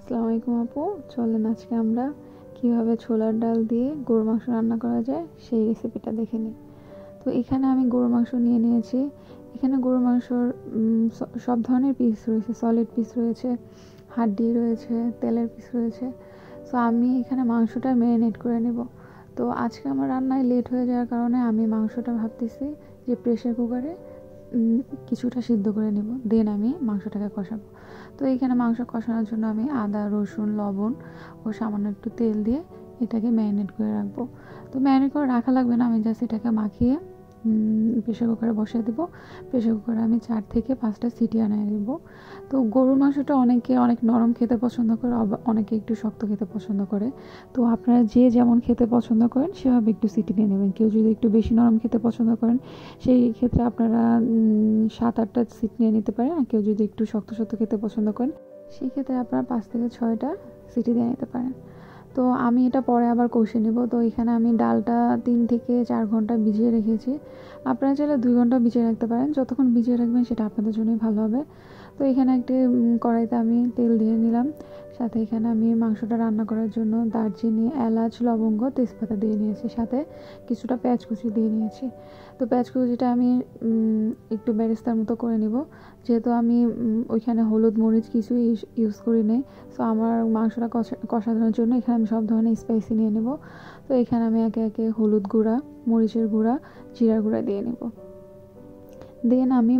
আসসালামু আলাইকুম আপু, চলেন আজকে আমরা কিভাবে ছোলার ডাল দিয়ে গরুর মাংস রান্না করা যায় সেই রেসিপিটা দেখে নিই। তো এখানে আমি গরুর মাংস নিয়ে নিয়েছি। এখানে গরুর মাংসর সব ধরনের পিস রয়েছে, সলিড পিস রয়েছে, হাড্ডি রয়েছে, তেলের পিস রয়েছে। সো আমি এখানে মাংসটা ম্যারিনেট করে নেব। তো আজকে আমার রান্নায় লেট হয়ে যাওয়ার কারণে আমি মাংসটা ভাবতেছি যে প্রেশার কুকারে কিছুটা সিদ্ধ করে নেব, দেন আমি মাংসটাকে কষাবো। তো এইখানে মাংস কষানোর জন্য আমি আদা, রসুন, লবণ ও সামান্য একটু তেল দিয়ে এটাকে ম্যারিনেট করে রাখবো। তো ম্যারিনেট করে রাখা লাগবে না, আমি জাস্ট এটাকে মাখিয়ে প্রেশার কুকারে বসিয়ে দেবো। প্রেশার কুকারে আমি 4 থেকে 5টা সিটি আনিয়ে দেবো। তো গরুর মাংসটা অনেকে অনেক নরম খেতে পছন্দ করে, অনেকে একটু শক্ত খেতে পছন্দ করে। তো আপনারা যে যেমন খেতে পছন্দ করেন সেভাবে একটু সিটি নিয়ে নেবেন। কেউ যদি একটু বেশি নরম খেতে পছন্দ করেন সেই ক্ষেত্রে আপনারা 7-8টা সিটি নিয়ে নিতে পারেন। আর কেউ যদি একটু শক্ত শক্ত খেতে পছন্দ করেন সেই ক্ষেত্রে আপনারা 5 থেকে 6টা সিটি দিয়ে নিতে পারেন। তো আমি এটা পরে আবার কষে নেব। তো এখানে আমি ডালটা 3 থেকে 4 ঘন্টা ভিজিয়ে রেখেছি। আপনারা চাইলে 2 ঘন্টা ভিজিয়ে রাখতে পারেন, যতক্ষণ ভিজিয়ে রাখবেন সেটা আপনাদের জন্যই ভালো হবে। তো এখানে একটি কড়াইতে আমি তেল দিয়ে নিলাম, সাথে এখানে আমি মাংসটা রান্না করার জন্য দারচিনি, এলাচ, লবঙ্গ, তেজপাতা দিয়ে নিয়েছি, সাথে কিছুটা পেঁয়াজ কুচি দিয়ে নিয়েছি। তো পেঁয়াজ কুচিটা আমি একটু বেরেস্তার মতো করে নিব, যেহেতু আমি ওইখানে হলুদ মরিচ কিছু ইউজ করি নেই। সো আমার মাংসটা কষানোর জন্য এখানে আমি সব ধরনের স্পাইসি নিয়ে নেব। তো এখানে আমি একে একে হলুদ গুঁড়া, মরিচের গুঁড়া, জিরার গুঁড়া দিয়ে নেব। দেন আমি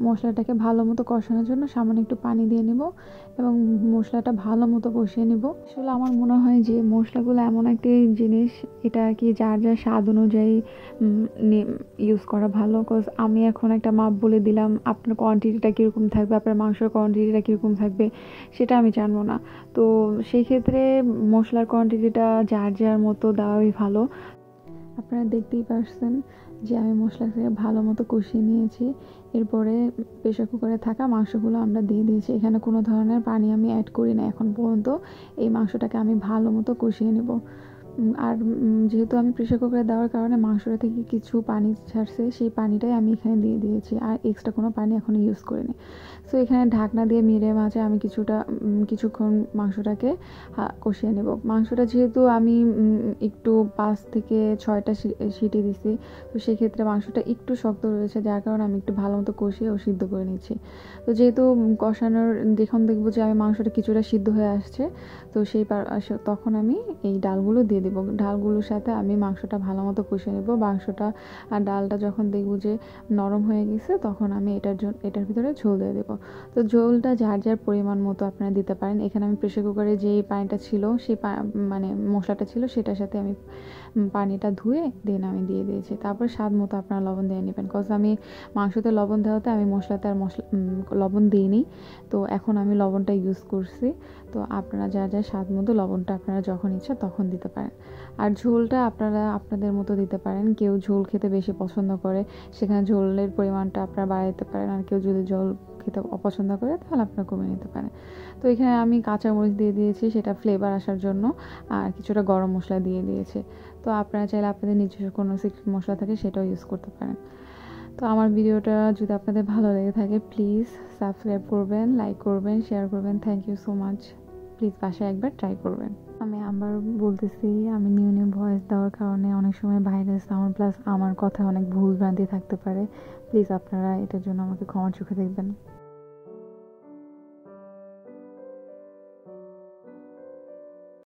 মশলাটাকে ভালো মতো কষানোর জন্য সামান্য একটু পানি দিয়ে নেব এবং মশলাটা ভালো মতো কষিয়ে নেব। আসলে আমার মনে হয় যে মশলাগুলো এমন একটি জিনিস, এটা আর কি যার যার স্বাদ অনুযায়ী ইউজ করা ভালো। কজ আমি এখন একটা মাপ বলে দিলাম, আপনার কোয়ান্টিটিটা কীরকম থাকবে, আপনার মাংসের কোয়ান্টিটিটা কীরকম থাকবে সেটা আমি জানবো না। তো সেই ক্ষেত্রে মশলার কোয়ান্টিটিটা যার যার মতো দেওয়াই ভালো। আপনারা দেখতেই পারছেন যে আমি মশলাটাকে ভালো মতো কষিয়ে নিয়েছি। এরপরে প্রেশার কুকারে থাকা মাংসগুলো আমরা দিয়ে দিয়েছি। এখানে কোনো ধরনের পানি আমি অ্যাড করি না এখন পর্যন্ত। এই মাংসটাকে আমি ভালো মতো কষিয়ে নেব। আর যেহেতু আমি প্রেশার কুকারে দেওয়ার কারণে মাংসটা থেকে কিছু পানি ছাড়ছে, সেই পানিটাই আমি এখানে দিয়ে দিয়েছি, আর এক্সট্রা কোনো পানি এখনও ইউজ করিনি। সো এখানে ঢাকনা দিয়ে মিডিয়াম আঁচে আমি কিছুক্ষণ মাংসটাকে কষিয়ে নেব। মাংসটা যেহেতু আমি একটু 5 থেকে 6টা সিটি দিছি, তো সেক্ষেত্রে মাংসটা একটু শক্ত রয়েছে, যার কারণে আমি একটু ভালো মতো কষিয়ে ও সিদ্ধ করে নিচ্ছি। তো যেহেতু কষানোর যখন দেখবো যে আমি মাংসটা কিছুটা সিদ্ধ হয়ে আসছে, তো তখন আমি এই ডালগুলো দিয়ে দেবো। ডালগুলোর সাথে আমি মাংসটা ভালো মতো কষিয়ে নেব। মাংসটা আর ডালটা যখন দেখবো যে নরম হয়ে গেছে, তখন আমি এটার ভিতরে ঝোল দিয়ে দেবো। তো ঝোলটা যার যার পরিমাণ মতো আপনারা দিতে পারেন। এখানে আমি প্রেশার কুকারে যেই পানিটা ছিল, সেই মানে মশলাটা ছিল, সেটার সাথে আমি পানিটা ধুয়ে দেন আমি দিয়ে দিয়েছি। তারপর স্বাদ মতো আপনারা লবণ দিয়ে নেবেন। কজ আমি মাংসতে লবণ দেওয়াতে আমি মশলাতে আর লবণ দিইনি, তো এখন আমি লবণটা ইউজ করছি। তো আপনারা যার যার স্বাদ মতো লবণটা আপনারা যখন ইচ্ছা তখন দিতে পারেন। আর ঝোলটা আপনারা আপনাদের মতো দিতে পারেন। কেউ ঝোল খেতে বেশি পছন্দ করে, সেখানে ঝোলের পরিমাণটা আপনারা বাড়াতে দিতে পারেন। আর কেউ যদি ঝোল খেতে অপছন্দ করে তাহলে আপনারা কমিয়ে নিতে পারেন। তো এখানে আমি কাঁচামরিচ দিয়ে দিয়েছি সেটা ফ্লেভার আসার জন্য, আর কিছুটা গরম মশলা দিয়ে দিয়েছি। তো আপনারা চাইলে আপনাদের নিজস্ব কোনো সিক্রেট মশলা থাকে সেটাও ইউজ করতে পারেন। তো আমার ভিডিওটা যদি আপনাদের ভালো লেগে থাকে প্লিজ সাবস্ক্রাইব করবেন, লাইক করবেন, শেয়ার করবেন। Thank you so much. Please বাসায় একবার ট্রাই করবেন। আমি আবার বলতেছি, আমি নিউ ভয়েস দেওয়ার কারণে অনেক সময় বাইরের সাউন্ড প্লাস আমার কথা অনেক ভুল ভ্রান্তি থাকতে পারে। প্লিজ আপনারা এটার জন্য আমাকে ক্ষমা চোখে দেখবেন।